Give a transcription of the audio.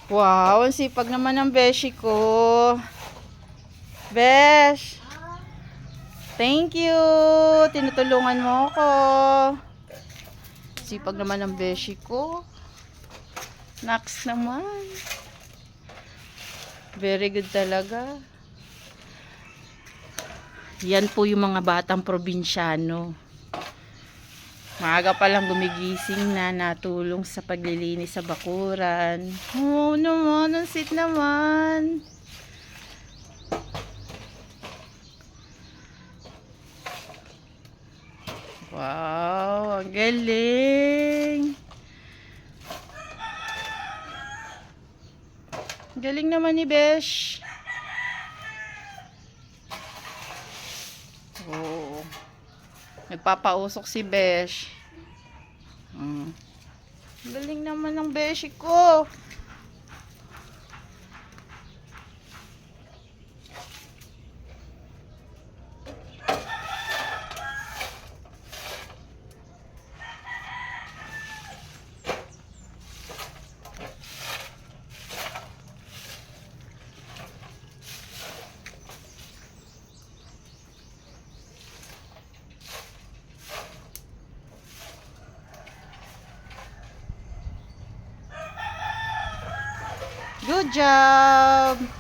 Wow, ang sipag naman ng beshi ko. Besh, thank you. Tinutulungan mo ako. Sipag naman ng beshi ko. Next naman. Very good talaga. Yan po yung mga batang probinsyano. Maaga pa lang gumigising na, natulong sa paglilinis sa bakuran. Oh naman, ang sweet naman. Wow, ang galing. Galing naman ni Besh. Oh. Nagpapausok si Besh. Galing naman ng Beshi ko. Good job.